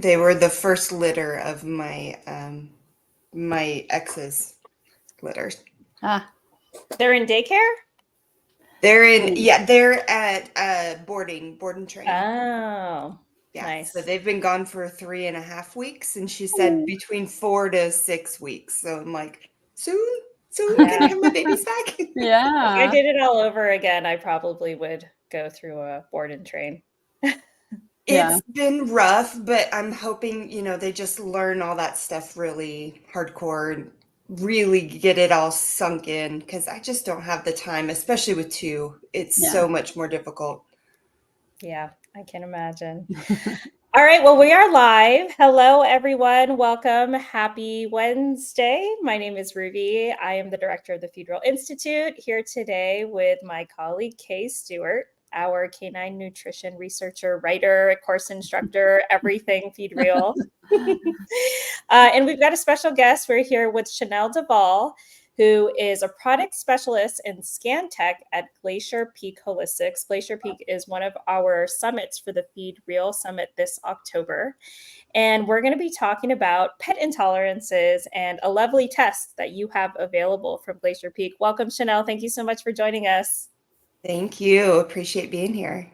They were the first litter of my ex's litters. Ah, They're in daycare? They're at board and train. Oh, Yeah, nice. so they've been gone for 3.5 weeks, and she said between 4 to 6 weeks. So I'm like, soon, can I have my babies back? If I yeah. did it all over again, I probably would go through a board and train. Yeah. It's been rough, but I'm hoping, they just learn all that stuff really hardcore and really get it all sunk in, because I just don't have the time, especially with two. It's Yeah. so much more difficult. Yeah, I can imagine. All right, well, we are live. Hello, everyone. Welcome. Happy Wednesday. My name is Ruby. I am the director of the Feed Real Institute, here today with my colleague, Kay Stewart, our canine nutrition researcher, writer, course instructor, everything Feed Real. And we've got a special guest. We're here with Shanel DeVall, who is a product specialist in scan tech at Glacier Peak Holistics. Glacier Peak is one of our summits for the Feed Real Summit this October. And we're going to be talking about pet intolerances and a lovely test that you have available from Glacier Peak. Welcome, Shanel. Thank you so much for joining us. Thank you. Appreciate being here.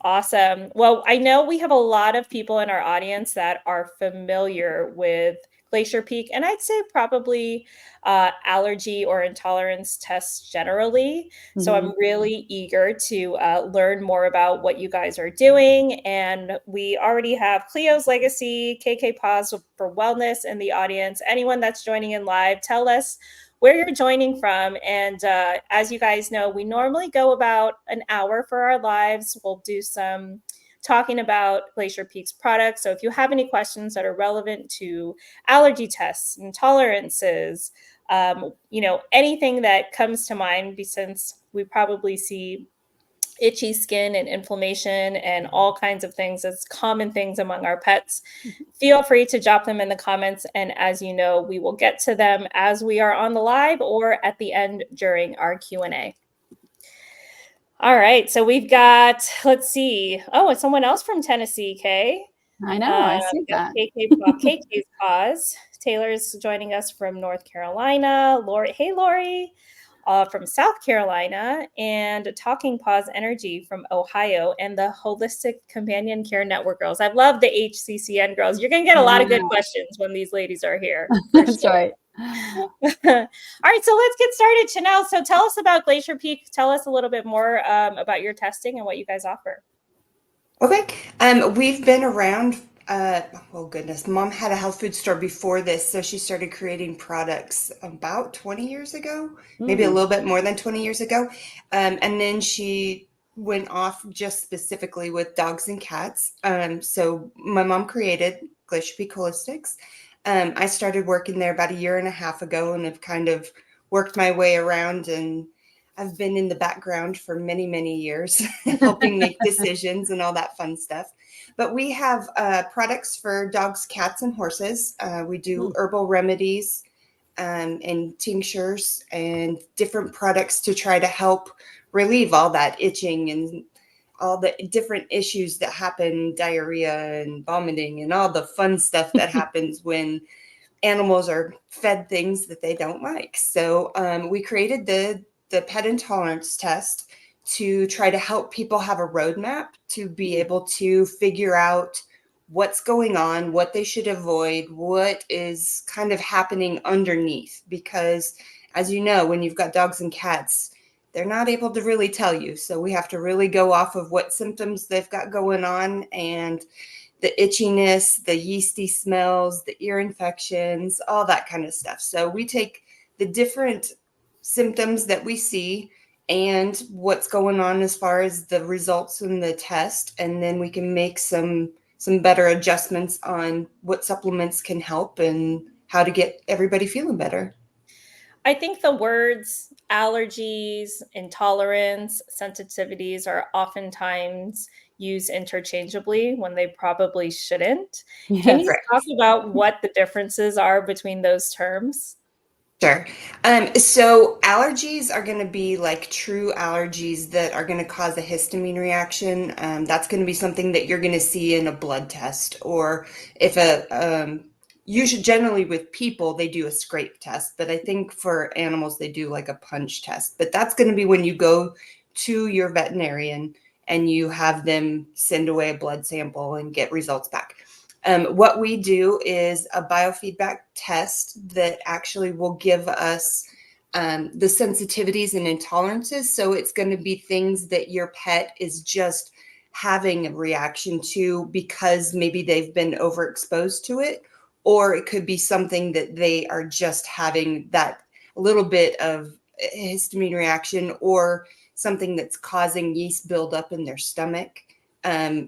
Awesome. Well, I know we have a lot of people in our audience that are familiar with Glacier Peak, and I'd say probably allergy or intolerance tests generally. So I'm really eager to learn more about what you guys are doing. And we already have Cleo's Legacy, KK Pause for Wellness in the audience. Anyone that's joining in live, tell us where you're joining from. And as you guys know, we normally go about an hour for our lives. We'll do some talking about Glacier Peak's products. So if you have any questions that are relevant to allergy tests, intolerances, anything that comes to mind, since we probably see itchy skin and inflammation and all kinds of things as common things among our pets, feel free to drop them in the comments. And as you know, we will get to them as we are on the live or at the end during our Q&A. All right, so we've got, let's see. Oh, it's someone else from Tennessee, Kay. I know, I see that. KK's Pause. Taylor's joining us from North Carolina. Lori, hey, Lori. From South Carolina, and Talking Paws Energy from Ohio, and the Holistic Companion Care Network girls. I love the HCCN girls. You're going to get a lot of good questions when these ladies are here. That's right. All right, so let's get started. Shanel, so tell us about Glacier Peak. Tell us a little bit more about your testing and what you guys offer. Okay. We've been around. Oh goodness, Mom had a health food store before this, so she started creating products about 20 years ago, maybe a little bit more than 20 years ago. And then she went off just specifically with dogs and cats. So my mom created Glacier Peak Holistics. I started working there about 1.5 years ago, and have kind of worked my way around, and I've been in the background for many, many years, helping make decisions and all that fun stuff. But we have products for dogs, cats, and horses. We do herbal remedies and tinctures and different products to try to help relieve all that itching and all the different issues that happen, diarrhea and vomiting and all the fun stuff that happens when animals are fed things that they don't like. So we created the Pet Intolerance Test to try to help people have a roadmap to be able to figure out what's going on, what they should avoid, what is kind of happening underneath. Because as you know, when you've got dogs and cats, they're not able to really tell you. So we have to really go off of what symptoms they've got going on, and the itchiness, the yeasty smells, the ear infections, all that kind of stuff. So we take the different symptoms that we see and what's going on as far as the results in the test, and then we can make some better adjustments on what supplements can help and how to get everybody feeling better. I think the words allergies, intolerance, sensitivities are oftentimes used interchangeably when they probably shouldn't. Can you talk about what the differences are between those terms? Sure. So allergies are going to be like true allergies that are going to cause a histamine reaction. That's going to be something that you're going to see in a blood test, or if usually generally with people, they do a scrape test, but I think for animals, they do like a punch test. But that's going to be when you go to your veterinarian and you have them send away a blood sample and get results back. What we do is a biofeedback test that actually will give us the sensitivities and intolerances. So it's going to be things that your pet is just having a reaction to because maybe they've been overexposed to it, or it could be something that they are just having that little bit of histamine reaction, or something that's causing yeast buildup in their stomach,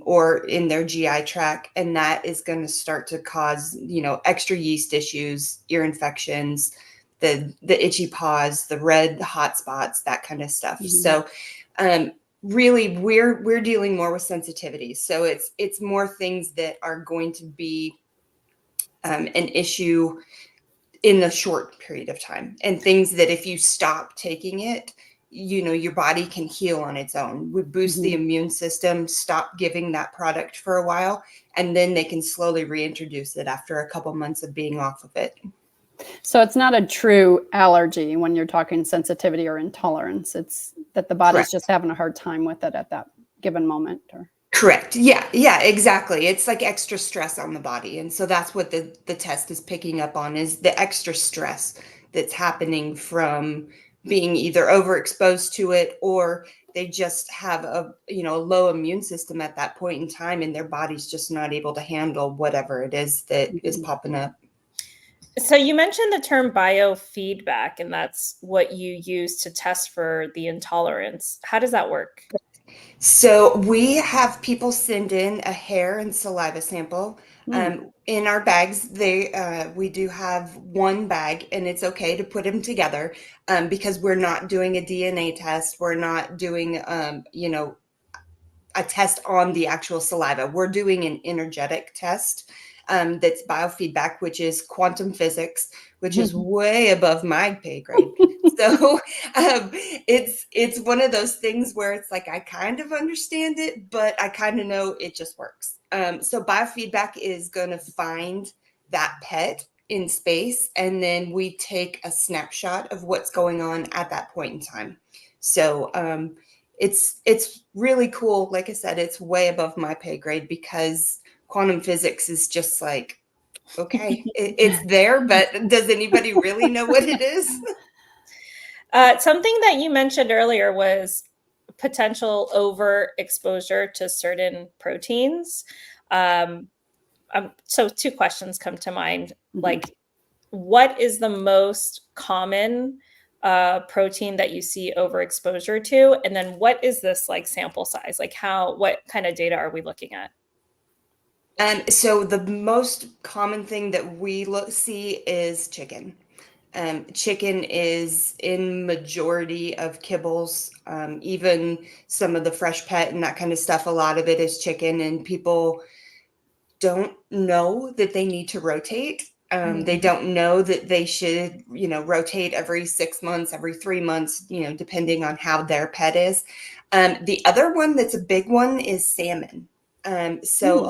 or in their GI tract, and that is going to start to cause, extra yeast issues, ear infections, the itchy paws, the red hot spots, that kind of stuff. Mhm. So, really, we're dealing more with sensitivities. So it's more things that are going to be an issue in the short period of time, and things that if you stop taking it, your body can heal on its own. We boost the Mhm. immune system, stop giving that product for a while, and then they can slowly reintroduce it after a couple months of being off of it. So it's not a true allergy when you're talking sensitivity or intolerance. It's that the body's Correct. just having a hard time with it at that given moment. Or Correct. Yeah, exactly. It's like extra stress on the body. And so that's what the test is picking up on, is the extra stress that's happening from being either overexposed to it, or they just have a low immune system at that point in time, and their body's just not able to handle whatever it is that is Mhm. popping up. So you mentioned the term biofeedback, and that's what you use to test for the intolerance. How does that work? So we have people send in a hair and saliva sample. Mm. In our bags, we do have one bag, and it's okay to put them together, because we're not doing a DNA test. We're not doing, a test on the actual saliva. We're doing an energetic test, that's biofeedback, which is quantum physics, which is way above my pay grade. So it's one of those things where it's like I kind of understand it, but I kind of know it just works. So biofeedback is going to find that pet in space, and then we take a snapshot of what's going on at that point in time. So it's really cool. Like I said, it's way above my pay grade, because quantum physics is just like, okay, it's there, but does anybody really know what it is? Something that you mentioned earlier was potential overexposure to certain proteins. Um, so two questions come to mind. Mhm. Like, what is the most common protein that you see overexposure to? And then what is this like sample size? Like what kind of data are we looking at? So the most common thing that we see is chicken. Chicken is in majority of kibbles, even some of the fresh pet and that kind of stuff. A lot of it is chicken, and people don't know that they need to rotate. They Mhm. don't know that they should, rotate every 6 months, every 3 months, depending on how their pet is. The other one that's a big one is salmon. So Mm.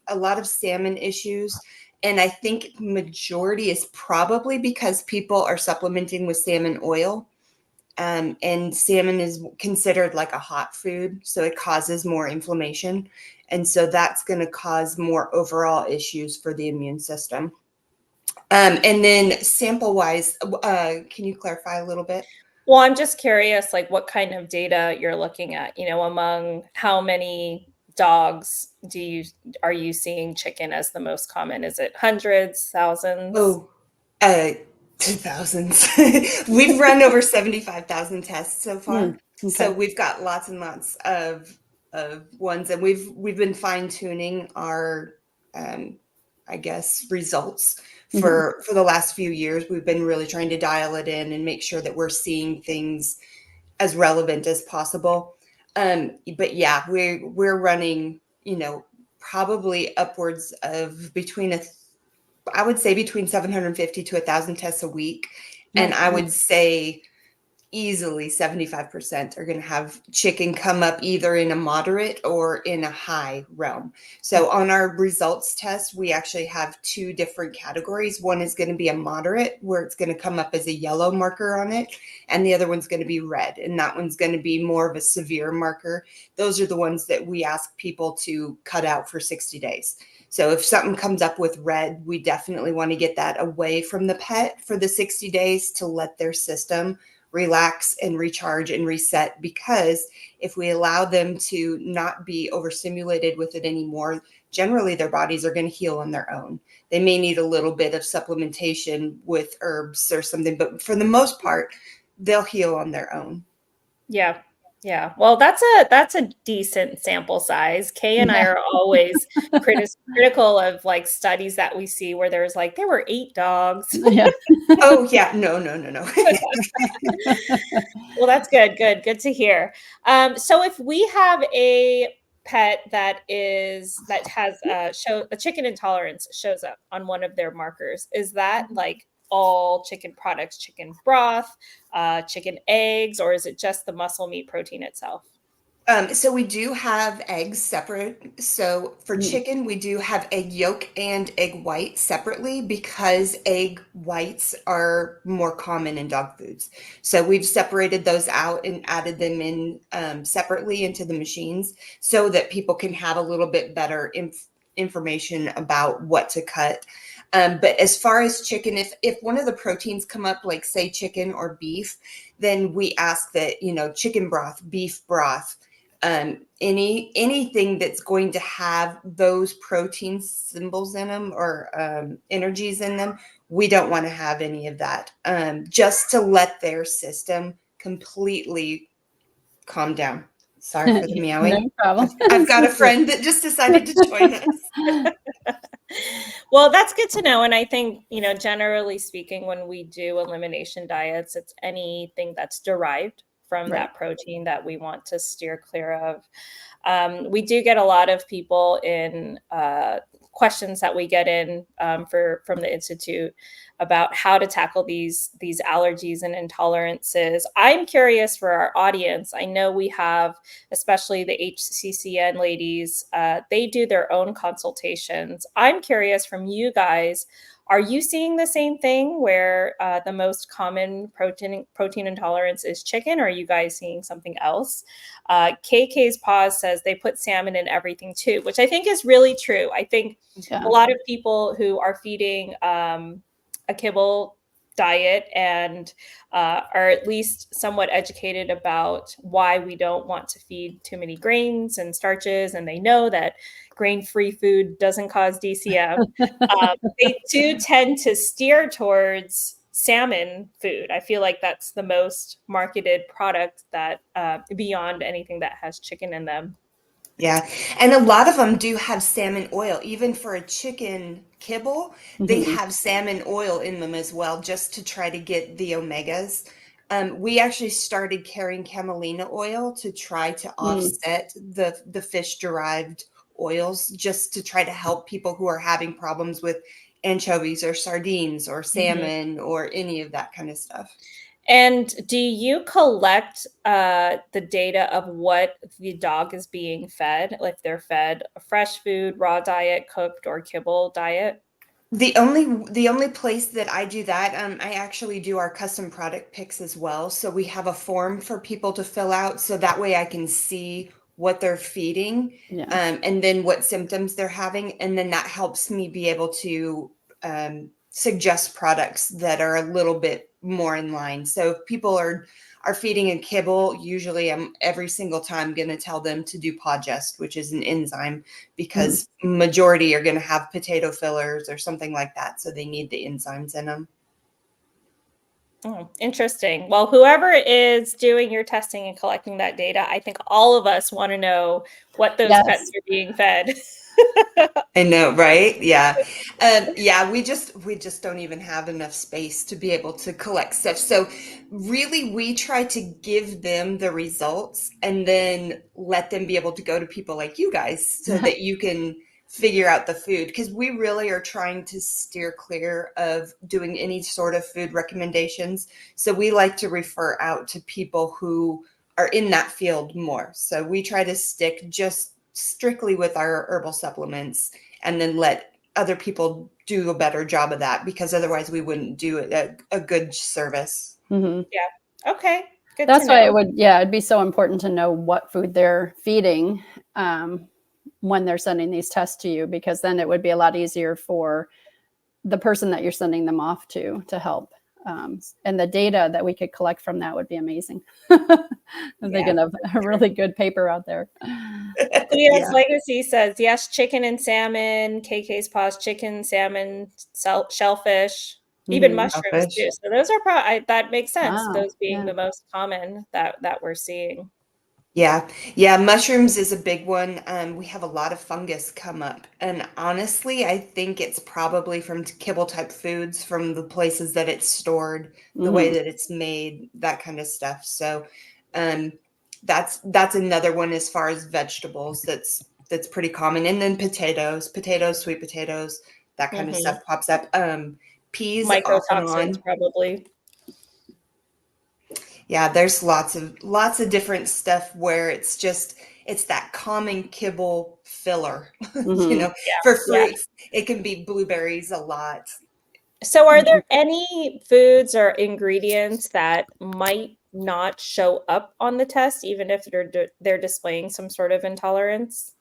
a lot of salmon issues, and I think majority is probably because people are supplementing with salmon oil. And salmon is considered like a hot food, so it causes more inflammation. And so that's going to cause more overall issues for the immune system. And then sample wise, can you clarify a little bit? Well, I'm just curious, like what kind of data you're looking at, among how many dogs are you seeing chicken as the most common? Is it hundreds, thousands? Oh, uh, 2000s. We've run over 75,000 tests so far. Mm. So Okay. we've got lots and lots of ones, and we've been fine tuning our, um, I guess, results Mhm. for the last few years. We've been really trying to dial it in and make sure that we're seeing things as relevant as possible. But yeah, we're running, probably upwards of I would say between 750 to 1,000 tests a week. And I Mhm. would say easily 75% are going to have chicken come up either in a moderate or in a high realm. So on our results test, we actually have two different categories. One is going to be a moderate, where it's going to come up as a yellow marker on it, and the other one's going to be red, and that one's going to be more of a severe marker. Those are the ones that we ask people to cut out for 60 days. So if something comes up with red, we definitely want to get that away from the pet for the 60 days to let their system relax and recharge and reset, because if we allow them to not be overstimulated with it anymore, generally their bodies are going to heal on their own. They may need a little bit of supplementation with herbs or something, but for the most part, they'll heal on their own. Yeah. Yeah. Well, that's a decent sample size. Kay and I Yeah. are always critical of like studies that we see where there's like there were 8 dogs. Yeah. Oh yeah, no. Well, that's good. Good to hear. So if we have a pet that has a chicken intolerance shows up on one of their markers, is that like all chicken products, chicken broth, chicken eggs, or is it just the muscle meat protein itself? So we do have eggs separate. So for Mm. chicken, we do have egg yolk and egg white separately, because egg whites are more common in dog foods. So we've separated those out and added them in separately into the machines so that people can have a little bit better information about what to cut. But as far as chicken, if one of the proteins come up, like say chicken or beef, then we ask that, chicken broth, beef broth, anything that's going to have those protein symbols in them, or energies in them, we don't want to have any of that, just to let their system completely calm down. Sorry for the No meowing. problem. I've got a friend that just decided to join us. Well, that's good to know. And I think, generally speaking, when we do elimination diets, it's anything that's derived from Right. that protein that we want to steer clear of. We do get a lot of people in questions that we get in from the Institute about how to tackle these allergies and intolerances. I'm curious for our audience. I know we have, especially the HCCN ladies, they do their own consultations. I'm curious from you guys, are you seeing the same thing where the most common protein intolerance is chicken, or are you guys seeing something else? KK's Paws says they put salmon in everything too, which I think is really true. I think Yeah. a lot of people who are feeding a kibble diet and are at least somewhat educated about why we don't want to feed too many grains and starches, and they know that grain-free food doesn't cause DCM. They do tend to steer towards salmon food. I feel like that's the most marketed product that beyond anything that has chicken in them. Yeah. And a lot of them do have salmon oil. Even for a chicken kibble, they Mhm. have salmon oil in them as well, just to try to get the omegas. We actually started carrying camelina oil to try to Mm. offset the fish derived oils, just to try to help people who are having problems with anchovies or sardines or Mhm. salmon or any of that kind of stuff. And do you collect the data of what the dog is being fed? Like they're fed fresh food, raw diet, cooked, or kibble diet? The only place that I do that, I actually do our custom product picks as well. So we have a form for people to fill out, so that way I can see what they're feeding, Yeah. and then what symptoms they're having, and then that helps me be able to suggest products that are a little bit more in line. So if people are feeding a kibble, usually I'm every single time going to tell them to do Podgest, which is an enzyme, Mm. because majority are going to have potato fillers or something like that, so they need the enzymes in them. Oh, interesting. Well, whoever is doing your testing and collecting that data, I think all of us want to know what those pets Yes. are being fed. I know, right? Yeah. Yeah, we just don't even have enough space to be able to collect stuff. So really we try to give them the results and then let them be able to go to people like you guys, so that you can figure out the food, because we really are trying to steer clear of doing any sort of food recommendations. So we like to refer out to people who are in that field more. So we try to stick just strictly with our herbal supplements and then let other people do a better job of that, because otherwise we wouldn't do a good service. Hmm. Yeah. Okay. Good That's to why know. it'd be so important to know what food they're feeding when they're sending these tests to you, because then it would be a lot easier for the person that you're sending them off to help. And the data that we could collect from that would be amazing. I'm thinking of a really good paper out there. Cleo's Legacy says, yes, chicken and salmon, KK's Paws, chicken, salmon, shellfish, even mushrooms too. So those are probably, that makes sense. Wow. Those being the most common that we're seeing. Yeah. Mushrooms is a big one. We have a lot of fungus come up. And honestly, I think it's probably from kibble type foods, from the places that it's stored, the way that it's made, that kind of stuff. So that's another one as far as vegetables that's pretty common. And then potatoes, sweet potatoes, that kind of stuff pops up. Peas off and Mycotoxins on. probably. Yeah, there's lots of different stuff where it's that common kibble filler. For fruits, it can be blueberries a lot. So are there any foods or ingredients that might not show up on the test, even if they're displaying some sort of intolerance?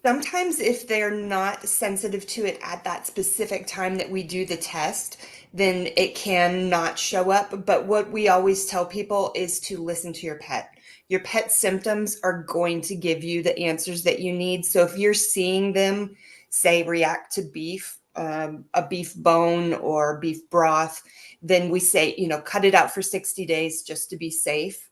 Sometimes if they're not sensitive to it at that specific time that we do the test, then it can not show up. But what we always tell people is to listen to your pet. Your pet's symptoms are going to give you the answers that you need. So if you're seeing them, say, react to beef, a beef bone or beef broth, then we say, cut it out for 60 days just to be safe.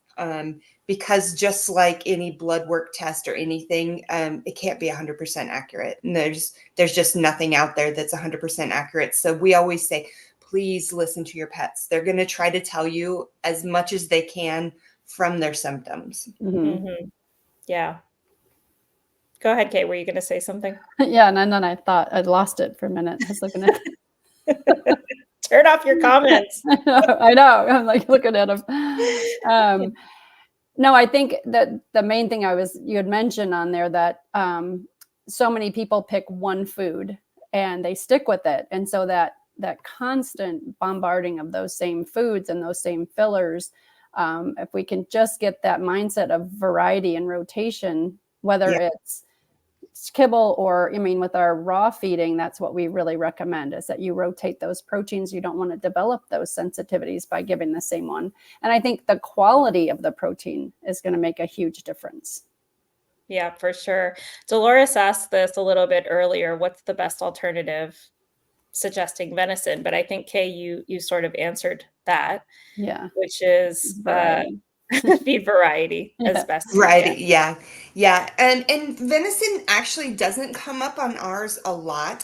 Because just like any blood work test or anything, it can't be 100% accurate. And there's just nothing out there that's 100% accurate. So we always say, please listen to your pets. They're going to try to tell you as much as they can from their symptoms. Yeah. Go ahead, Kate. Were you going to say something? Yeah, and then I thought I'd lost it for a minute. I was looking at Turn off your comments. I know. I'm like looking at them. No, I think that the main thing you had mentioned on there that so many people pick one food and they stick with it. And so that constant bombarding of those same foods and those same fillers, if we can just get that mindset of variety and rotation, whether it's kibble or, with our raw feeding, that's what we really recommend, is that you rotate those proteins. You don't want to develop those sensitivities by giving the same one. And I think the quality of the protein is going to make a huge difference. Yeah, for sure. Dolores asked this a little bit earlier, what's the best alternative, suggesting venison, but I think Kay, you sort of answered that. Yeah. Which is Variety. feed variety as best as Right. you can. Yeah. And venison actually doesn't come up on ours a lot.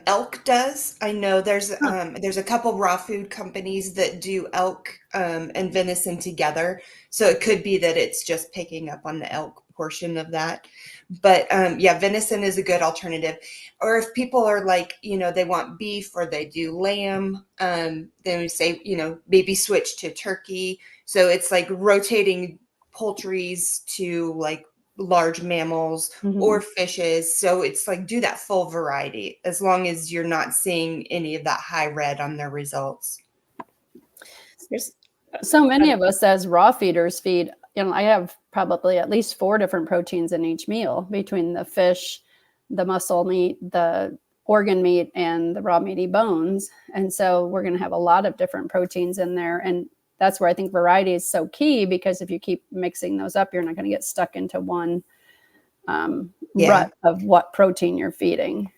Elk does. I know there's a couple raw food companies that do elk and venison together. So it could be that it's just picking up on the elk portion of that. But venison is a good alternative. Or if people are like, they want beef or they do lamb, then we say, maybe switch to turkey. So it's like rotating poultries to like large mammals or fishes. So it's like do that full variety, as long as you're not seeing any of that high red on their results. So many of us as raw feeders feed, I have probably at least 4 different proteins in each meal, between the fish, the muscle meat, the organ meat, and the raw meaty bones. And so we're going to have a lot of different proteins in there. And that's where I think variety is so key, because if you keep mixing those up, you're not going to get stuck into one rut of what protein you're feeding.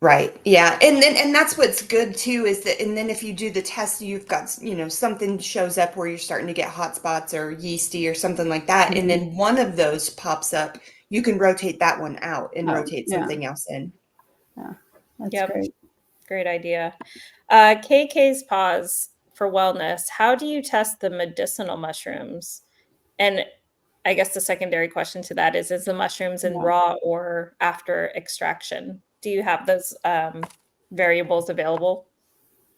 Right. Yeah. And that's what's good too, is that, and then if you do the test, you've got, something shows up where you're starting to get hot spots or yeasty or something like that. And then one of those pops up, you can rotate that one out and rotate something else in. Yeah. That's great. Great idea. KK's Paws for wellness. How do you test the medicinal mushrooms? And I guess the secondary question to that is the mushrooms in Yeah. raw or after extraction? Do you have those variables available?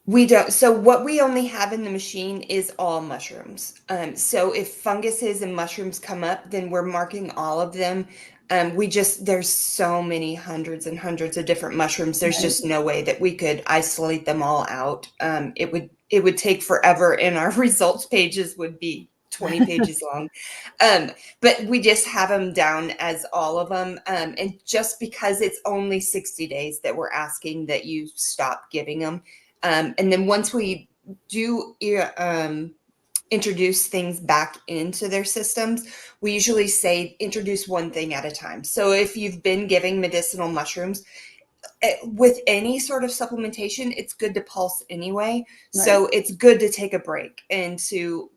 We don't. So what we only have in the machine is all mushrooms. So if funguses and mushrooms come up, then we're marking all of them. There's so many hundreds and hundreds of different mushrooms. There's Right. just no way that we could isolate them all out. It would take forever, and our results pages would be 20 pages long. But we just have them down as all of them. And just because it's only 60 days that we're asking that you stop giving them. And then once we do introduce things back into their systems, we usually say introduce one thing at a time. So if you've been giving medicinal mushrooms, with any sort of supplementation, it's good to pulse anyway. Right. So it's good to take a break and to,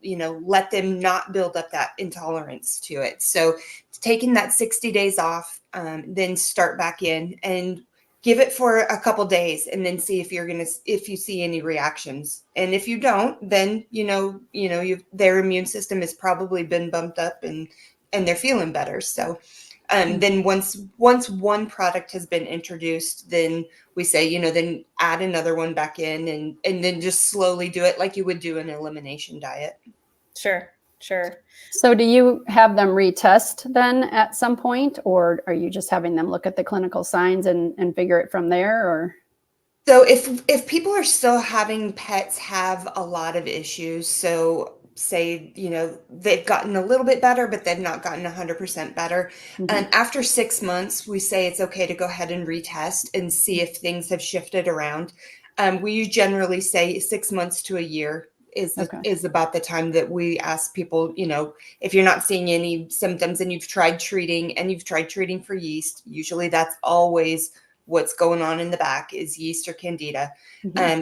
let them not build up that intolerance to it. So taking that 60 days off, then start back in and give it for a couple days and then see if if you see any reactions. And if you don't, then, their immune system has probably been bumped up and they're feeling better. So then once one product has been introduced, then we say, then add another one back in and then just slowly do it like you would do an elimination diet. Sure. So do you have them retest then at some point, or are you just having them look at the clinical signs and figure it from there? Or So if people are still having pets have a lot of issues, so say, they've gotten a little bit better, but they've not gotten 100% better. And after 6 months, we say it's okay to go ahead and retest and see if things have shifted around. We generally say 6 months to a year is about the time that we ask people, if you're not seeing any symptoms and you've tried treating for yeast, usually that's always what's going on in the back is yeast or candida.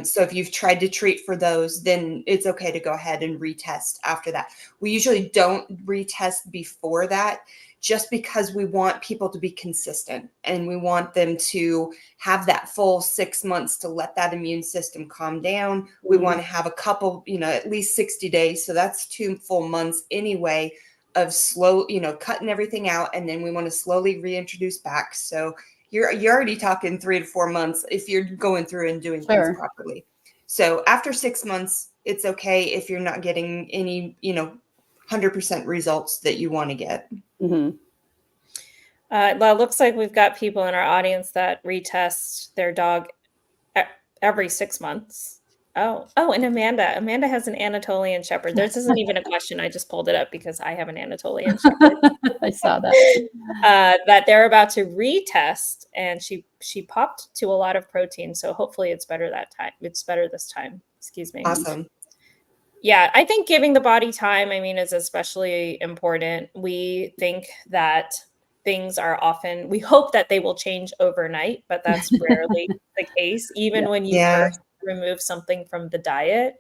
So if you've tried to treat for those, then it's okay to go ahead and retest after that. We usually don't retest before that, just because we want people to be consistent and we want them to have that full 6 months to let that immune system calm down. We want to have a couple, at least 60 days. So that's 2 full months anyway of slow, cutting everything out. And then we want to slowly reintroduce back. So you're already talking 3 to 4 months if you're going through and doing things properly. So after 6 months, it's okay if you're not getting any, 100% results that you want to get. Well, it looks like we've got people in our audience that retest their dog every 6 months. Oh, and Amanda has an Anatolian Shepherd. This isn't even a question. I just pulled it up because I have an Anatolian Shepherd. I saw that. That they're about to retest, and she popped to a lot of protein. So hopefully it's better that time. It's better this time. Excuse me. Awesome. Yeah, I think giving the body time, is especially important. We think that things are often, we hope that they will change overnight, but that's rarely the case. Even when you first remove something from the diet,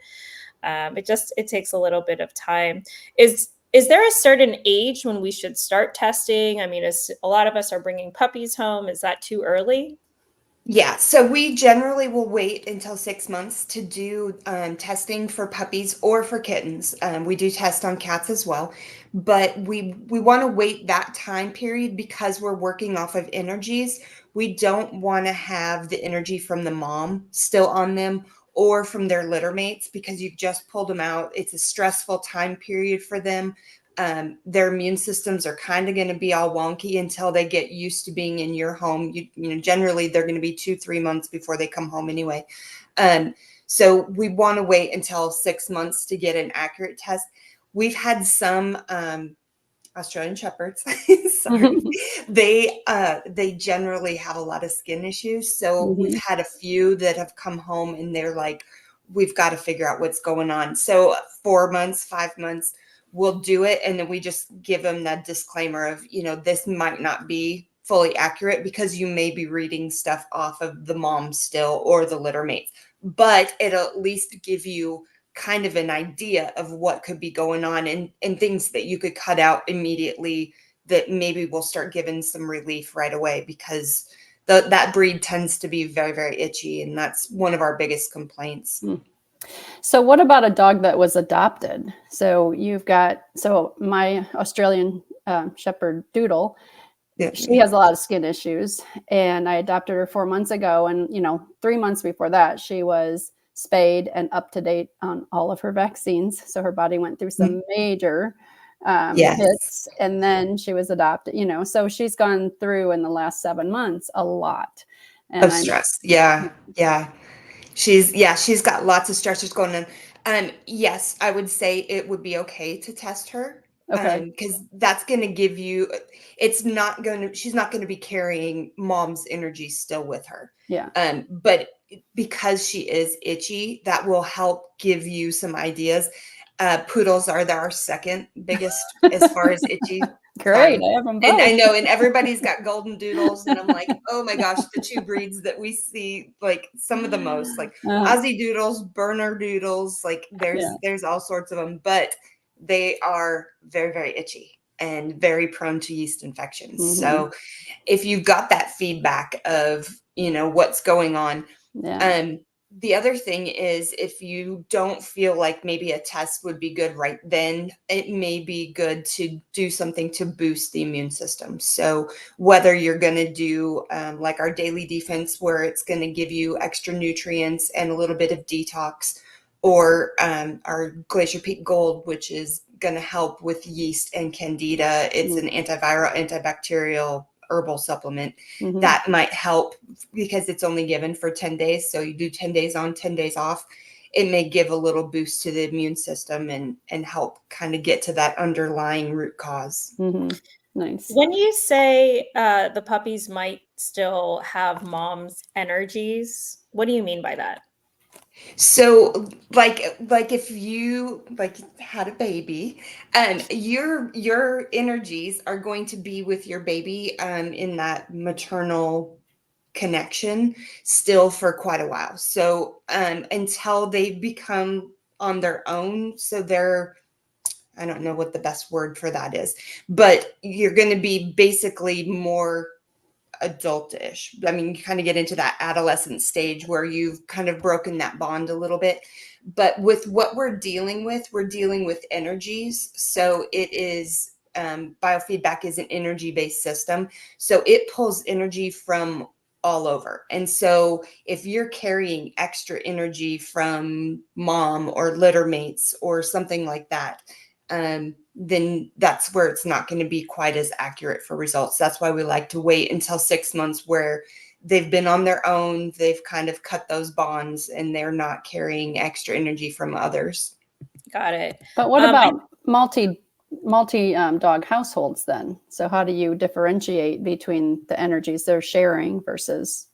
it takes a little bit of time. Is there a certain age when we should start testing? As a lot of us are bringing puppies home, is that too early? Yeah, so we generally will wait until 6 months to do testing for puppies or for kittens. We do test on cats as well, but we want to wait that time period because we're working off of energies. We don't want to have the energy from the mom still on them or from their litter mates because you've just pulled them out. It's a stressful time period for them. Their immune systems are kind of going to be all wonky until they get used to being in your home. Generally they're going to be 2-3 months before they come home anyway. So we want to wait until 6 months to get an accurate test. We've had some Australian Shepherds. Sorry. They generally have a lot of skin issues. So we've had a few that have come home and they're like, we've got to figure out what's going on. So 4 months, 5 months, we'll do it. And then we just give them that disclaimer of, this might not be fully accurate because you may be reading stuff off of the mom still or the litter mates, but it'll at least give you kind of an idea of what could be going on and things that you could cut out immediately that maybe will start giving some relief right away because that breed tends to be very, very itchy. And that's one of our biggest complaints. So what about a dog that was adopted? So my Australian shepherd doodle. Yeah. She has a lot of skin issues, and I adopted her 4 months ago. And 3 months before that, she was spayed and up to date on all of her vaccines. So her body went through some major Yes. hits, and then she was adopted. So she's gone through in the last 7 months a lot, and Of stress. Yeah. She's got lots of stressors going on. Yes, I would say it would be okay to test her. Okay. Because that's going to give you, she's not going to be carrying mom's energy still with her. Yeah. But because she is itchy, that will help give you some ideas. Poodles are our second biggest as far as itchy. Great. I have them both. And I know, and everybody's got golden doodles, and I'm like, oh my gosh, the two breeds that we see, like some of the most, like Aussie doodles, Berner doodles, like there's all sorts of them, but they are very, very itchy and very prone to yeast infections. So if you've got that feedback of, what's going on, the other thing is, if you don't feel like maybe a test would be good right then, it may be good to do something to boost the immune system. So whether you're going to do like our daily defense, where it's going to give you extra nutrients and a little bit of detox, or our Glacier Peak Gold, which is going to help with yeast and candida. It's an antiviral, antibacterial herbal supplement that might help, because it's only given for 10 days. So you do 10 days on, 10 days off. It may give a little boost to the immune system and help kind of get to that underlying root cause. Nice. When you say the puppies might still have mom's energies, what do you mean by that? So like if you had a baby, your energies are going to be with your baby in that maternal connection still for quite a while. So until they become on their own, so I don't know what the best word for that is, but you're going to be basically more adultish. I mean, you kind of get into that adolescent stage where you've kind of broken that bond a little bit. But with what we're dealing with energies. So it is biofeedback is an energy-based system. So it pulls energy from all over. And so if you're carrying extra energy from mom or litter mates or something like that, then that's where it's not going to be quite as accurate for results. That's why we like to wait until 6 months, where they've been on their own, they've kind of cut those bonds, and they're not carrying extra energy from others. Got it. But what about multi dog households then? So how do you differentiate between the energies they're sharing versus?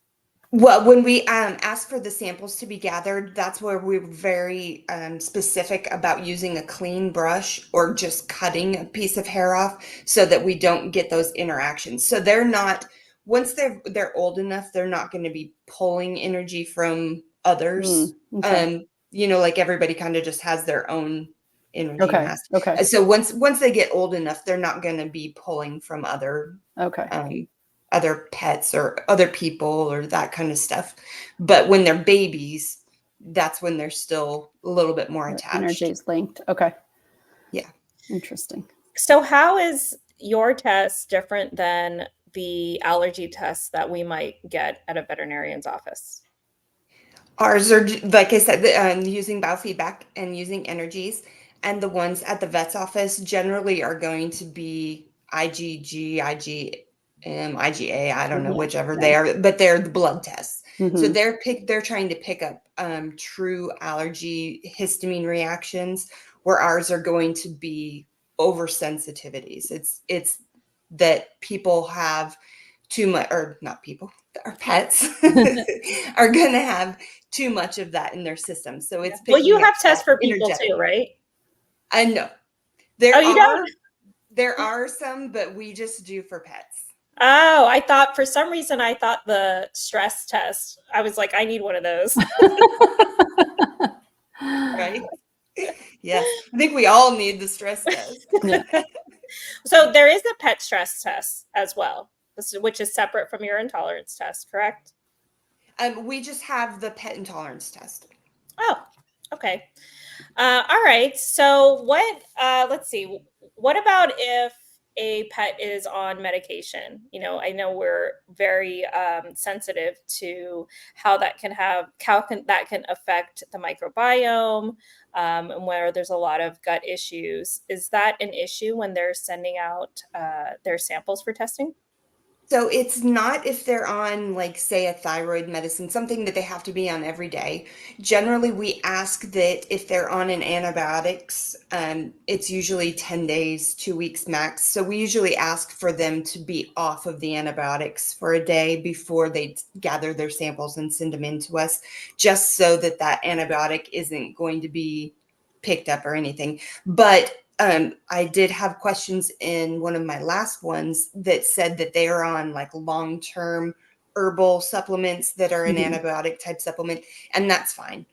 Well, when we ask for the samples to be gathered, that's where we're very specific about using a clean brush or just cutting a piece of hair off, so that we don't get those interactions. So they're not, once they're old enough, they're not going to be pulling energy from others. Like everybody kind of just has their own energy mass. Okay. So once they get old enough, they're not going to be pulling from other other pets or other people or that kind of stuff. But when they're babies, that's when they're still a little bit more attached. Energy's linked. Okay. Yeah. Interesting. So how is your test different than the allergy tests that we might get at a veterinarian's office? Ours are, like I said, using biofeedback and using energies. And the ones at the vet's office generally are going to be IgG, IgA, I don't know, whichever they are, but they're the blood tests. So they're trying to pick up true allergy histamine reactions, where ours are going to be oversensitivities. It's that people have too much, or not people, our pets are going to have too much of that in their system. So it's well, you picking have up tests that for people energetic. too, right? I know there are some, but we just do for pets. Oh, I thought for some reason the stress test, I was like, I need one of those. Right? Yes. I think we all need the stress test. So there is a pet stress test as well, which is separate from your intolerance test, correct? We just have the pet intolerance test. Oh, okay. All right. So what, let's see, what about if a pet is on medication? You know, I know we're very sensitive to how that can affect the microbiome, and where there's a lot of gut issues. Is that an issue when they're sending out their samples for testing? So it's not if they're on, like, say, a thyroid medicine, something that they have to be on every day. Generally, we ask that if they're on an antibiotics, it's usually 10 days, 2 weeks max. So we usually ask for them to be off of the antibiotics for a day before they gather their samples and send them in to us, just so that that antibiotic isn't going to be picked up or anything. But I did have questions in one of my last ones that said that they are on like long-term herbal supplements that are an antibiotic type supplement, and that's fine,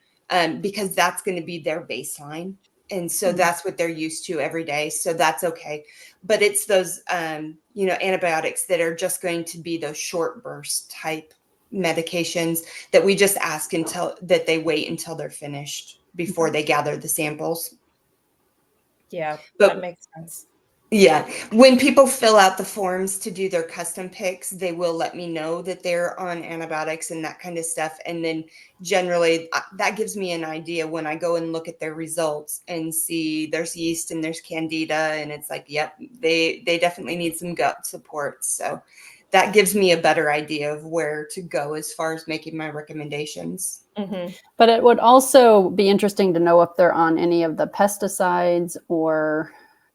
because that's going to be their baseline. And so that's what they're used to every day. So that's okay. But it's those, antibiotics that are just going to be those short burst type medications that we just ask until that they wait until they're finished before they gather the samples. Yeah, But that makes sense. yeah, when people fill out the forms to do their custom picks, they will let me know that they're on antibiotics and that kind of stuff. And then generally that gives me an idea when I go and look at their results and see there's yeast and there's candida, and it's like, yep, they definitely need some gut support. So that gives me a better idea of where to go as far as making my recommendations. But it would also be interesting to know if they're on any of the pesticides or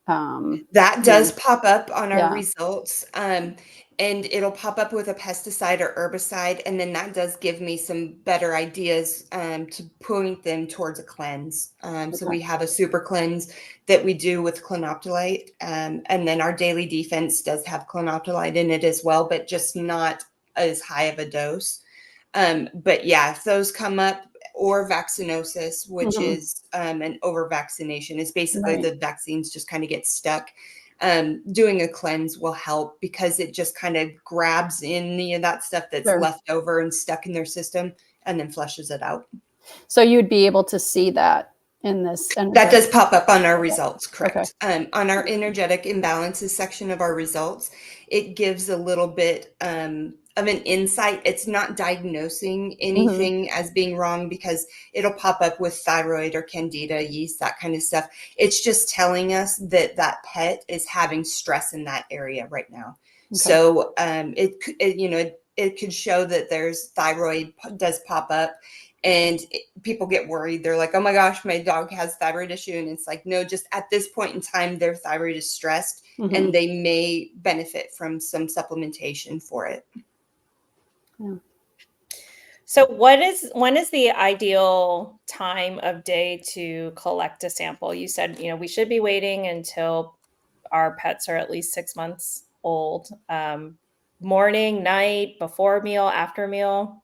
that does pop up on our Yeah. results. And it'll pop up with a pesticide or herbicide. And then that does give me some better ideas to point them towards a cleanse. So we have a super cleanse that we do with clinoptilite. And then our daily defense does have clinoptilite in it as well, but just not as high of a dose. But yeah, if those come up, or vaccinosis, which is an over vaccination, is basically Right. the vaccines just kind of get stuck. Doing a cleanse will help because it just kind of grabs in any of that stuff that's Sure. left over and stuck in their system and then flushes it out. So you'd be able to see that in this. That does pop up on our results, correct. Okay. On our energetic imbalances section of our results, it gives a little bit of an insight. It's not diagnosing anything as being wrong because it'll pop up with thyroid or candida, yeast, that kind of stuff. It's just telling us that that pet is having stress in that area right now. Okay. So it could show that there's thyroid does pop up. And people get worried. They're like, oh my gosh, my dog has thyroid issue. And it's like, no, just at this point in time, their thyroid is stressed and they may benefit from some supplementation for it. Yeah. So when is the ideal time of day to collect a sample? You said, we should be waiting until our pets are at least 6 months old. Morning, night, before meal, after meal?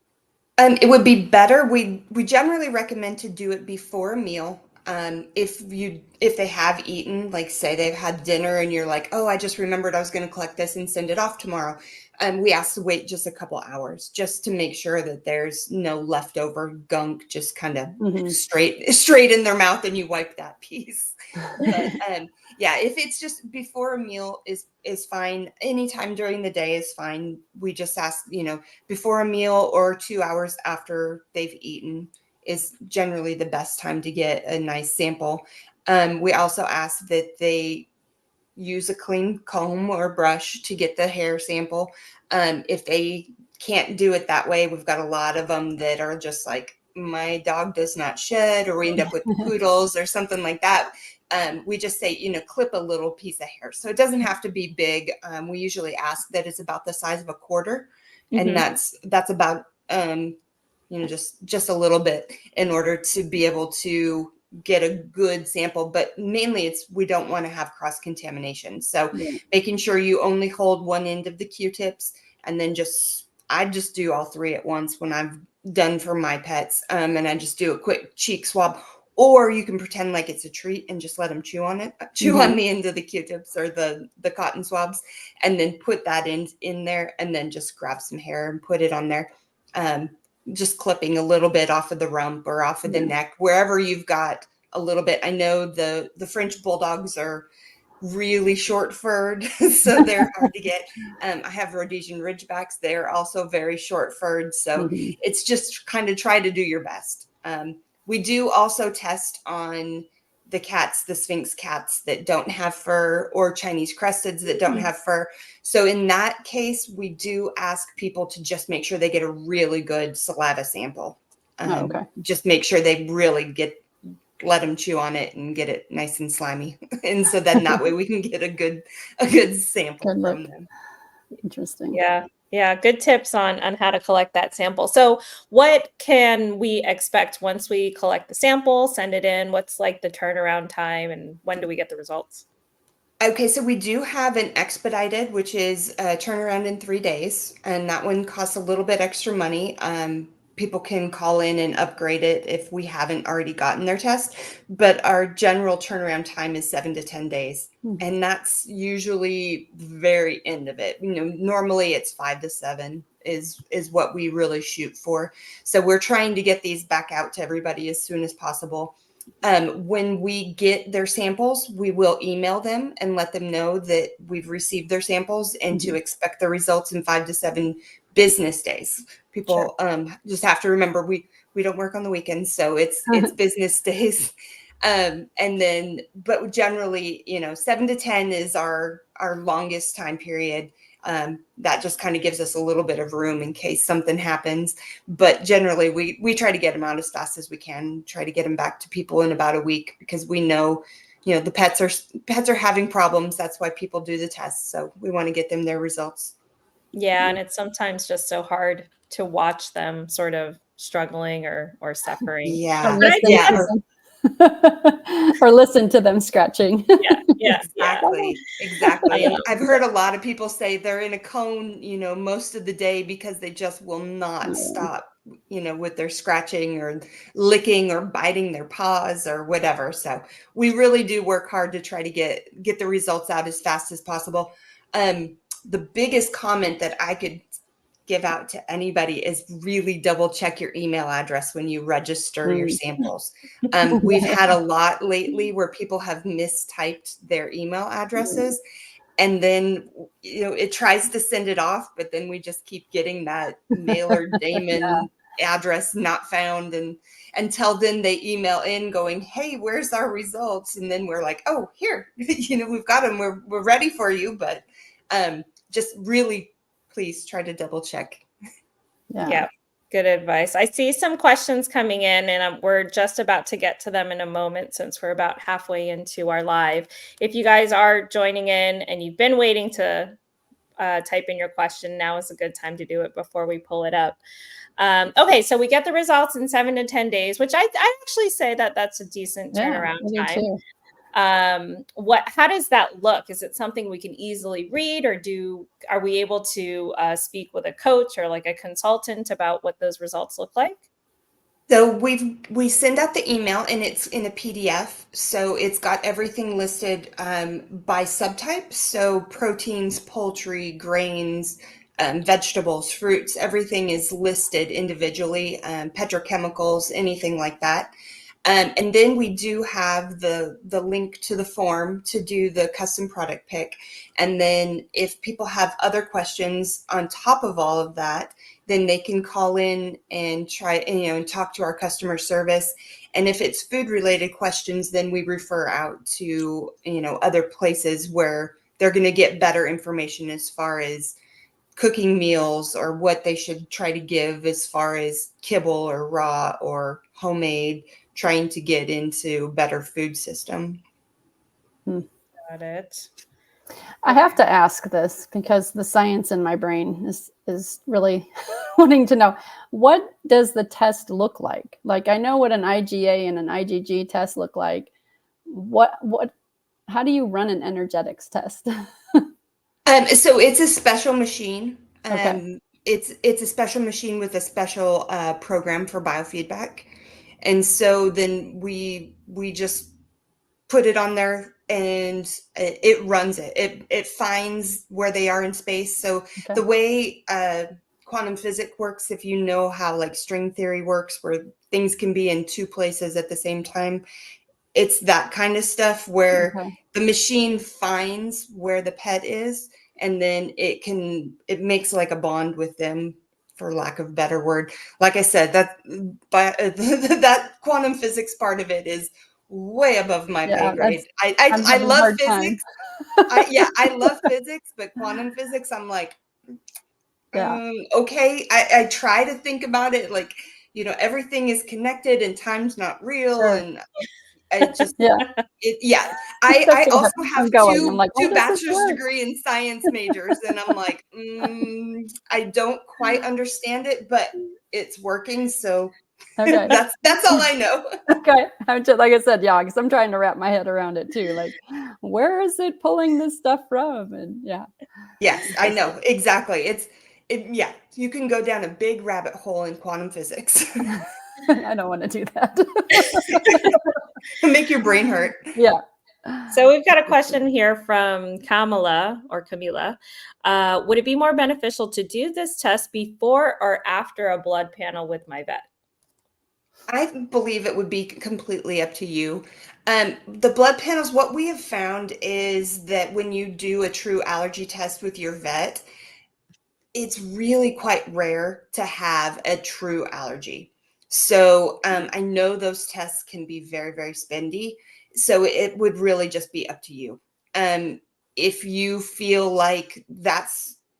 It would be better. We generally recommend to do it before a meal. If they have eaten, like say they've had dinner and you're like, oh, I just remembered I was going to collect this and send it off tomorrow. We ask to wait just a couple hours just to make sure that there's no leftover gunk just kind of straight in their mouth and you wipe that piece. But yeah, if it's just before a meal is fine. Anytime during the day is fine. We just ask, before a meal or 2 hours after they've eaten is generally the best time to get a nice sample. We also ask that they use a clean comb or brush to get the hair sample. If they can't do it that way, we've got a lot of them that are just like, my dog does not shed, or we end up with poodles or something like that. We just say, clip a little piece of hair. So it doesn't have to be big. We usually ask that it's about the size of a quarter. And that's about, just a little bit in order to be able to get a good sample. But mainly we don't want to have cross contamination. So making sure you only hold one end of the Q-tips, and then I just do all three at once when I've done for my pets. And I just do a quick cheek swab. Or you can pretend like it's a treat and just let them chew on the end of the Q-tips or the cotton swabs, and then put that in there, and then just grab some hair and put it on there. Just clipping a little bit off of the rump or off of the neck, wherever you've got a little bit. I know the French bulldogs are really short furred, so they're hard to get. I have Rhodesian Ridgebacks. They're also very short furred. So it's just kind of try to do your best. We do also test on the cats, the Sphinx cats that don't have fur, or Chinese cresteds that don't have fur. So in that case, we do ask people to just make sure they get a really good saliva sample. Just make sure they really let them chew on it and get it nice and slimy. And so then that way we can get a good sample from them. Interesting. Yeah, good tips on how to collect that sample. So what can we expect once we collect the sample, send it in? What's like the turnaround time, and when do we get the results? Okay, so we do have an expedited, which is a turnaround in 3 days, and that one costs a little bit extra money. People can call in and upgrade it if we haven't already gotten their test, but our general turnaround time is 7 to 10 days, and that's usually the very end of it. Normally it's 5 to 7 is what we really shoot for. So we're trying to get these back out to everybody as soon as possible. When we get their samples, we will email them and let them know that we've received their samples and to expect the results in 5 to 7 business days. People just have to remember we don't work on the weekends, so it's business days. And then, but generally, 7 to 10 is our longest time period. That just kind of gives us a little bit of room in case something happens. But generally, we try to get them out as fast as we can, try to get them back to people in about a week, because we know, the pets are having problems. That's why people do the tests. So we want to get them their results. Yeah, and it's sometimes just so hard to watch them sort of struggling or suffering. Yeah. Or listen to them scratching. Exactly. I've heard a lot of people say they're in a cone, most of the day because they just will not stop, with their scratching or licking or biting their paws or whatever. So we really do work hard to try to get the results out as fast as possible. The biggest comment that I could give out to anybody is really double check your email address when you register your samples. We've had a lot lately where people have mistyped their email addresses, and then it tries to send it off, but then we just keep getting that Mailer Damon address not found, and until then they email in going, hey, where's our results? And then we're like, oh, here, we've got them, we're ready for you. But just really please try to double check. Yeah. Good advice. I see some questions coming in, and we're just about to get to them in a moment since we're about halfway into our live. If you guys are joining in and you've been waiting to type in your question, now is a good time to do it before we pull it up. Okay, so we get the results in 7 to 10 days, which I actually say that's a decent turnaround time. How does that look? Is it something we can easily read, or are we able to speak with a coach or like a consultant about what those results look like? So we send out the email, and it's in a PDF. So it's got everything listed by subtype. So proteins, poultry, grains, vegetables, fruits, everything is listed individually, petrochemicals, anything like that. And then we do have the link to the form to do the custom product pick. And then if people have other questions on top of all of that, then they can call in and try and talk to our customer service. And if it's food related questions, then we refer out to other places where they're going to get better information as far as cooking meals or what they should try to give as far as kibble or raw or homemade, trying to get into better food system. Got it. I have to ask this because the science in my brain is really wanting to know, what does the test look like? Like, I know what an IgA and an IgG test look like. How do you run an energetics test? So it's a special machine. Okay. It's a special machine with a special program for biofeedback. And so then we just put it on there, and it runs it. It finds where they are in space. So the way quantum physics works, if you know how like string theory works, where things can be in two places at the same time, It's that kind of stuff where Okay. the machine finds where the pet is, and then it makes like a bond with them, for lack of a better word. Like I said, that quantum physics part of it is way above my pay Yeah, grade. I'm I having a love hard time. physics. I love physics, but quantum physics, I'm like, Yeah, okay. I try to think about it like, everything is connected and time's not real, sure. and I just Yeah, yeah. I that's I where also have I'm going. I'm two like, how two does this bachelor's work? degree in science majors, and I'm like, I don't quite understand it, but it's working, so Okay. that's all I know. Okay. I'm just, like I said, yeah, because I'm trying to wrap my head around it too. Like, where is it pulling this stuff from? And yeah, Yes, I interesting. know exactly. Yeah. You can go down a big rabbit hole in quantum physics. I don't want to do that. Make your brain hurt. Yeah. So we've got a question here from Kamala or Camila. Would it be more beneficial to do this test before or after a blood panel with my vet? I believe it would be completely up to you. The blood panels, what we have found is that when you do a true allergy test with your vet, it's really quite rare to have a true allergy. So I know those tests can be very, very spendy. So it would really just be up to you. If you feel like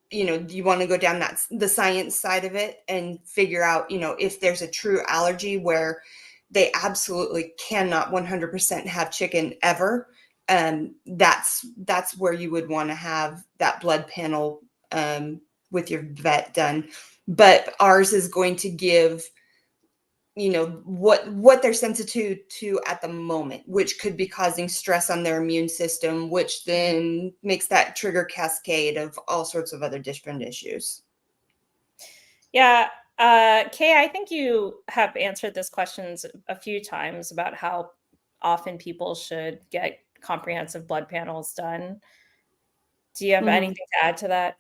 you want to go down the science side of it and figure out, if there's a true allergy where they absolutely cannot 100% have chicken ever, that's where you would want to have that blood panel with your vet done. But ours is going to give what they're sensitive to at the moment, which could be causing stress on their immune system, which then makes that trigger cascade of all sorts of other different issues. Yeah, Kay, I think you have answered this questions a few times about how often people should get comprehensive blood panels done. Do you have Mhm. anything to add to that?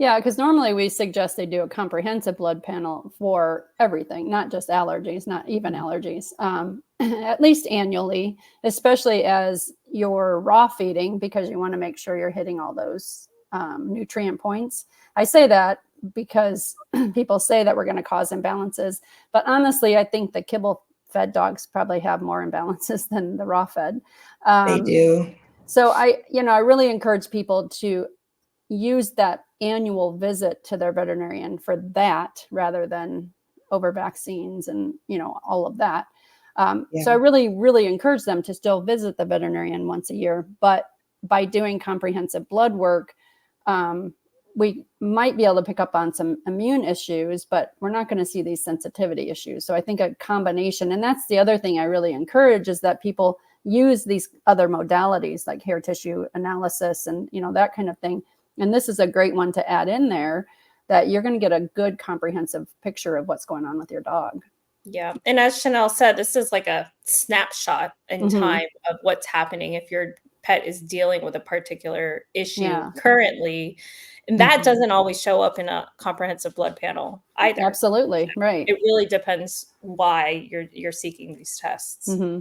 Yeah, because normally we suggest they do a comprehensive blood panel for everything, not just allergies, not even allergies, at least annually, especially as you're raw feeding, because you want to make sure you're hitting all those nutrient points. I say that because people say that we're going to cause imbalances, but honestly, I think the kibble fed dogs probably have more imbalances than the raw fed. They Um, do. so I really encourage people to use that annual visit to their veterinarian for that rather than over vaccines and all of that. So I Yeah. really, really encourage them to still visit the veterinarian once a year. But by doing comprehensive blood work, we might be able to pick up on some immune issues, but we're not going to see these sensitivity issues. So I think a combination, and that's the other thing I really encourage, is that people use these other modalities like hair tissue analysis and that kind of thing. And this is a great one to add in there, that you're going to get a good comprehensive picture of what's going on with your dog. Yeah. And as Chanel said, this is like a snapshot in Mm-hmm. time of what's happening if your pet is dealing with a particular issue Yeah. currently. And that Mm-hmm. doesn't always show up in a comprehensive blood panel either. Absolutely. Right. It really depends why you're seeking these tests. Mm-hmm.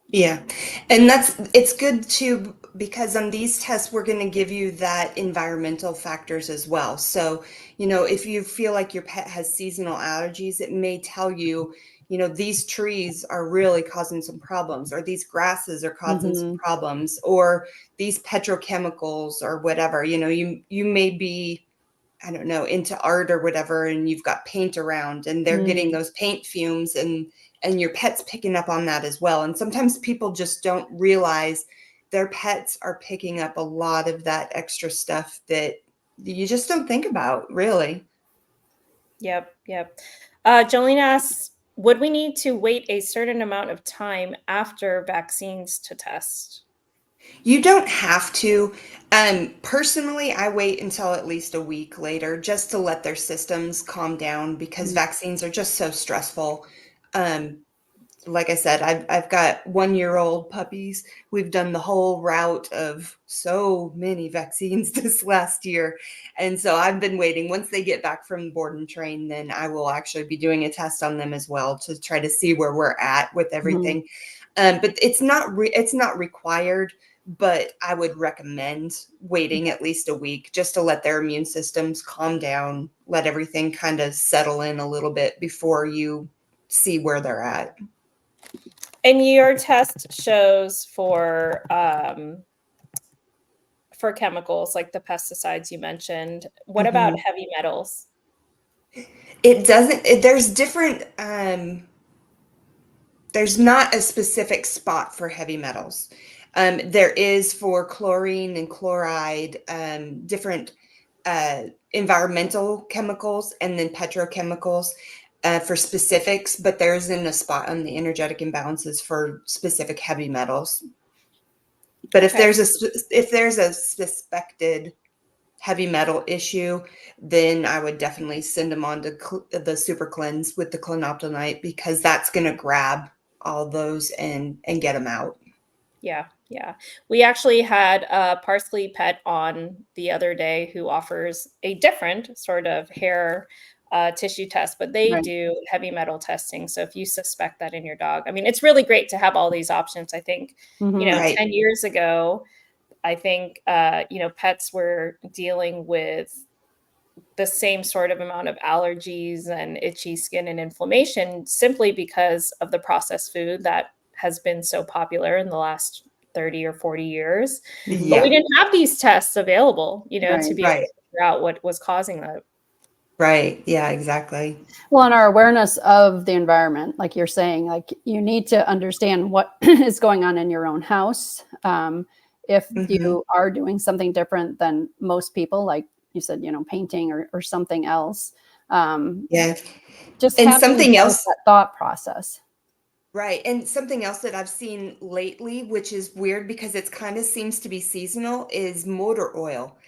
Yeah. And it's good too, because on these tests, we're going to give you that environmental factors as well. So, if you feel like your pet has seasonal allergies, it may tell you, these trees are really causing some problems, or these grasses are causing some Mm-hmm. problems, or these petrochemicals or whatever. You may be, I don't know, into art or whatever, and you've got paint around and they're getting Mm. those paint fumes, and your pet's picking up on that as well. And sometimes people just don't realize their pets are picking up a lot of that extra stuff that you just don't think about, really. Yep, yep. Jolene asks, would we need to wait a certain amount of time after vaccines to test? You don't have to. Personally, I wait until at least a week later just to let their systems calm down, because Mm. vaccines are just so stressful. Um, like I said, I've got 1-year-old puppies. We've done the whole route of so many vaccines this last year. And so I've been waiting. Once they get back from board and train, then I will actually be doing a test on them as well to try to see where we're at with everything. But it's not required, but I would recommend waiting at least a week just to let their immune systems calm down, let everything kind of settle in a little bit before you see where they're at. And your test shows for chemicals like the pesticides you mentioned. What about heavy metals? It doesn't, there's different, there's not a specific spot for heavy metals. There is for chlorine and chloride, different environmental chemicals, and then petrochemicals for specifics, but there isn't a spot on the energetic imbalances for specific heavy metals. But if there's a suspected heavy metal issue, then I would definitely send them on to the super cleanse with the clinoptonite, because that's going to grab all those and get them out. Yeah. We actually had Parsley Pet on the other day who offers a different sort of hair tissue test, but they do heavy metal testing. So if you suspect that in your dog, I mean, it's really great to have all these options. I think, 10 years ago, I think, pets were dealing with the same sort of amount of allergies and itchy skin and inflammation simply because of the processed food that has been so popular in the last 30 or 40 years. But we didn't have these tests available, to be able to figure out what was causing that. Right. Yeah, exactly. Well, and our awareness of the environment, like you're saying, like you need to understand what is going on in your own house. If you are doing something different than most people, like you said, painting or something else. Just and having something else, that thought process. Right. And something else that I've seen lately, which is weird because it kind of seems to be seasonal, is motor oil.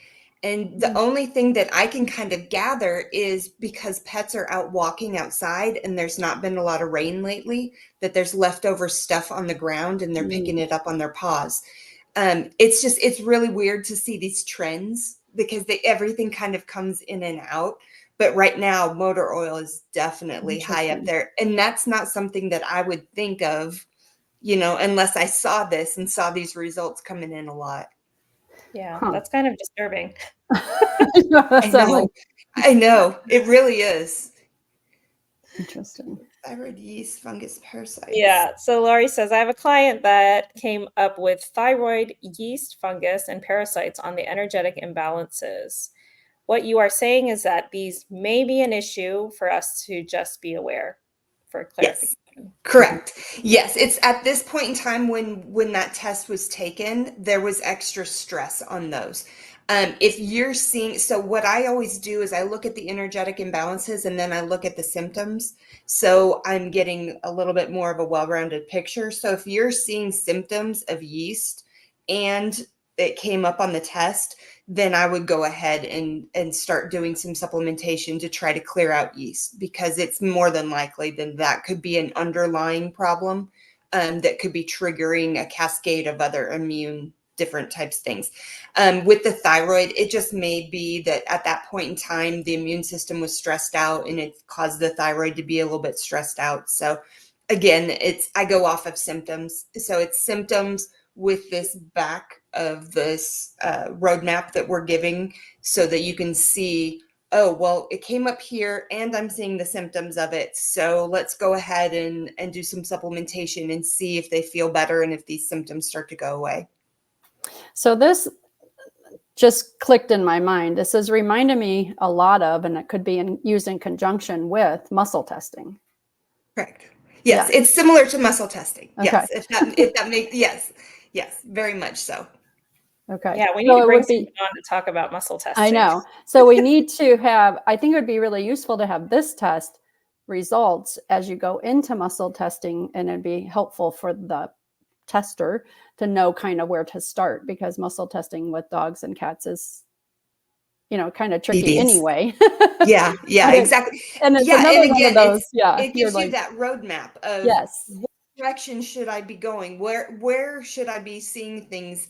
And the only thing that I can kind of gather is because pets are out walking outside and there's not been a lot of rain lately, that there's leftover stuff on the ground and they're picking it up on their paws. It's really weird to see these trends because everything kind of comes in and out. But right now, motor oil is definitely high up there. And that's not something that I would think of, unless I saw this and saw these results coming in a lot. Yeah, that's kind of disturbing. I know. It really is. Interesting. Thyroid yeast, fungus, parasites. Yeah. So Laurie says, I have a client that came up with thyroid yeast, fungus, and parasites on the energetic imbalances. What you are saying is that these may be an issue for us to just be aware for clarification. Yes, correct. Yes, it's at this point in time when that test was taken, there was extra stress on those. If you're seeing, so what I always do is I look at the energetic imbalances and then I look at the symptoms. So I'm getting a little bit more of a well-rounded picture. So if you're seeing symptoms of yeast and it came up on the test, then I would go ahead and start doing some supplementation to try to clear out yeast, because it's more than likely that could be an underlying problem that could be triggering a cascade of other immune different types of things. With the thyroid, it just may be that at that point in time, the immune system was stressed out and it caused the thyroid to be a little bit stressed out. So again, I go off of symptoms. So it's symptoms with this back of this roadmap that we're giving so that you can see, oh, well, it came up here and I'm seeing the symptoms of it. So let's go ahead and do some supplementation and see if they feel better and if these symptoms start to go away. So this just clicked in my mind. This has reminded me a lot of, and it could be used in conjunction with muscle testing. Correct. Yes, it's similar to muscle testing. Okay. Yes, if that makes, yes, very much so. Okay. Yeah, we need to bring someone on to talk about muscle testing. I know. So we need to have, I think it would be really useful to have this test results as you go into muscle testing, and it'd be helpful for the tester to know kind of where to start, because muscle testing with dogs and cats is, kind of tricky anyway. Yeah, exactly. And it's another one of those. Yeah, it gives you that roadmap of yes, what direction should I be going? Where should I be seeing things?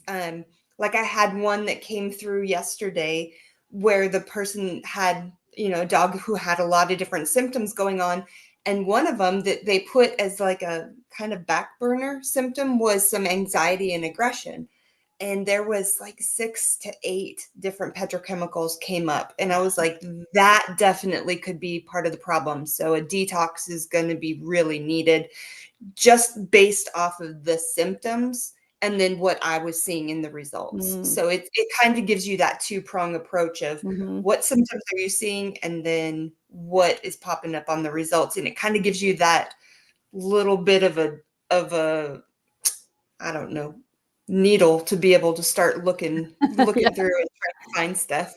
Like I had one that came through yesterday where the person had, a dog who had a lot of different symptoms going on. And one of them that they put as like a kind of back burner symptom was some anxiety and aggression. And there was like 6 to 8 different petrochemicals came up. And I was like, that definitely could be part of the problem. So a detox is going to be really needed just based off of the symptoms and then what I was seeing in the results. So it kind of gives you that two-prong approach of what symptoms are you seeing and then what is popping up on the results. And it kind of gives you that little bit of a I don't know, needle to be able to start looking Yeah. through and trying to find stuff.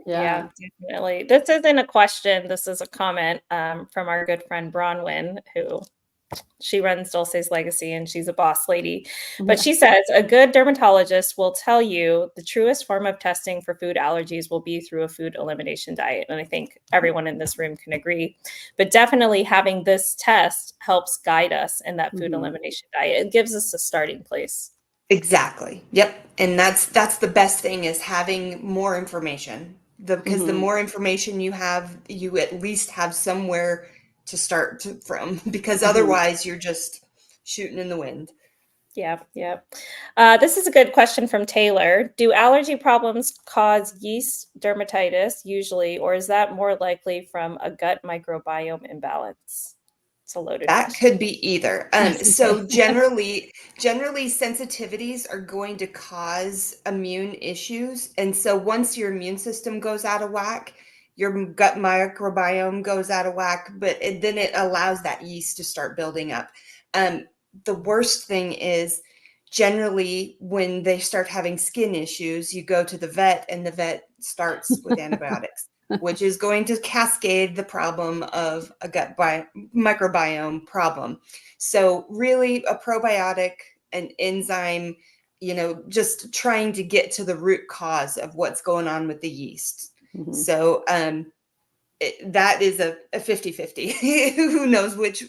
Yeah, definitely. This isn't a question. This is a comment from our good friend Bronwyn, who she runs Dulce's Legacy and she's a boss lady. But she says a good dermatologist will tell you the truest form of testing for food allergies will be through a food elimination diet. And I think everyone in this room can agree. But definitely having this test helps guide us in that food elimination diet. It gives us a starting place. Exactly. Yep. And that's the best thing is having more information. Because the more information you have, you at least have somewhere to start from because otherwise you're just shooting in the wind. Yeah, yeah. This is a good question from Taylor. Do allergy problems cause yeast dermatitis usually, or is that more likely from a gut microbiome imbalance? It's a loaded That question. could be either. So generally sensitivities are going to cause immune issues. And so once your immune system goes out of whack, your gut microbiome goes out of whack, but then it allows that yeast to start building up. The worst thing is generally when they start having skin issues, you go to the vet and the vet starts with antibiotics, which is going to cascade the problem of a gut microbiome problem. So really a probiotic, an enzyme, just trying to get to the root cause of what's going on with the yeast. So that is a 50-50. Who knows which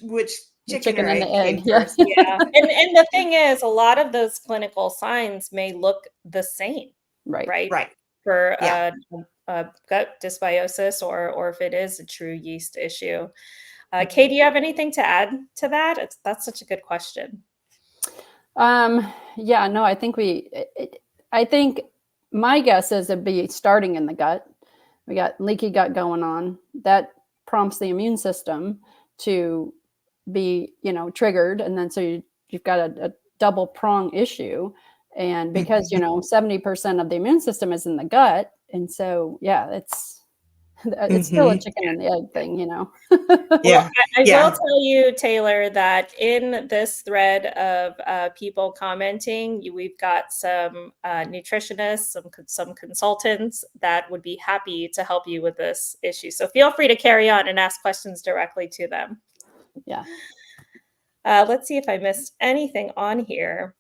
chicken or and the egg came egg. Yeah. first. Yeah. And the thing is, a lot of those clinical signs may look the same, Right. right? Right. For Yeah. a gut dysbiosis or if it is a true yeast issue. Kay, do you have anything to add to that? That's such a good question. Yeah, no, I think I think my guess is it'd be starting in the gut. We got leaky gut going on. That prompts the immune system to be, triggered. And then so you've got a double prong issue. And because, 70% of the immune system is in the gut. And so, yeah, it's still a chicken and the egg thing, Yeah. Well, I Yeah. will tell you, Taylor, that in this thread of people commenting, we've got some nutritionists, some consultants that would be happy to help you with this issue. So feel free to carry on and ask questions directly to them. Yeah. Let's see if I missed anything on here.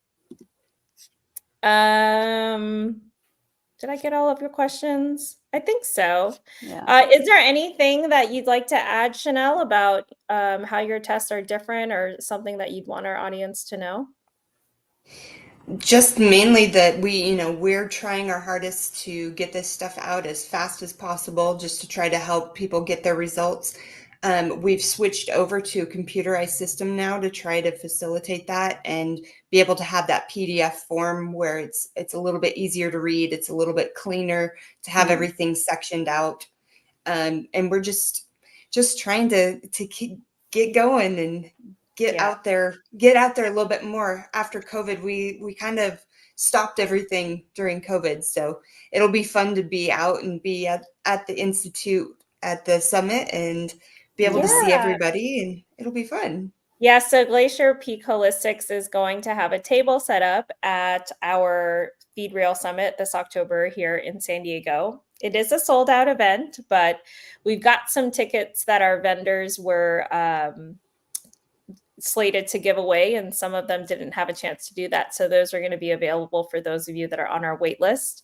Did I get all of your questions? I think so. Yeah. Is there anything that you'd like to add, Shanel, about how your tests are different or something that you'd want our audience to know? Just mainly that we're trying our hardest to get this stuff out as fast as possible just to try to help people get their results. We've switched over to a computerized system now to try to facilitate that and be able to have that PDF form where it's a little bit easier to read. It's a little bit cleaner to have everything sectioned out. And we're just trying to get going and get out there a little bit more. After COVID, we kind of stopped everything during COVID. So it'll be fun to be out and be at the Institute at the summit and be able to see everybody, and it'll be fun. Yeah, so Glacier Peak Holistics is going to have a table set up at our Feed Rail Summit this October here in San Diego. It is a sold out event, but we've got some tickets that our vendors were slated to give away, and some of them didn't have a chance to do that. So those are going to be available for those of you that are on our wait list.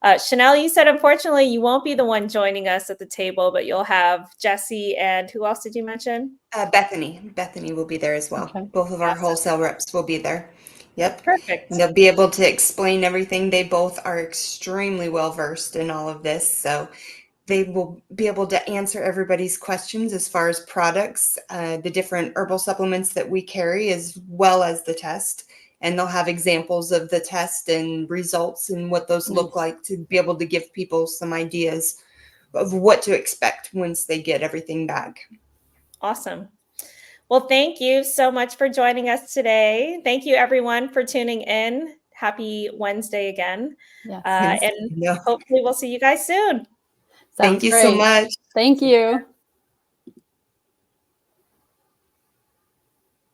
Shanel, you said unfortunately you won't be the one joining us at the table, but you'll have Jesse and who else did you mention? Bethany will be there as well. Okay. Both of our Awesome. wholesale reps will be there. Yep. Perfect. And they'll be able to explain everything. They both are extremely well versed in all of this. So they will be able to answer everybody's questions as far as products, the different herbal supplements that we carry, as well as the test. And they'll have examples of the test and results and what those look Nice. like to be able to give people some ideas of what to expect once they get everything back. Awesome. Well, thank you so much for joining us today. Thank you, everyone, for tuning in. Happy Wednesday again. Yes. And hopefully we'll see you guys soon. Thank Sounds you so great. much. Thank you.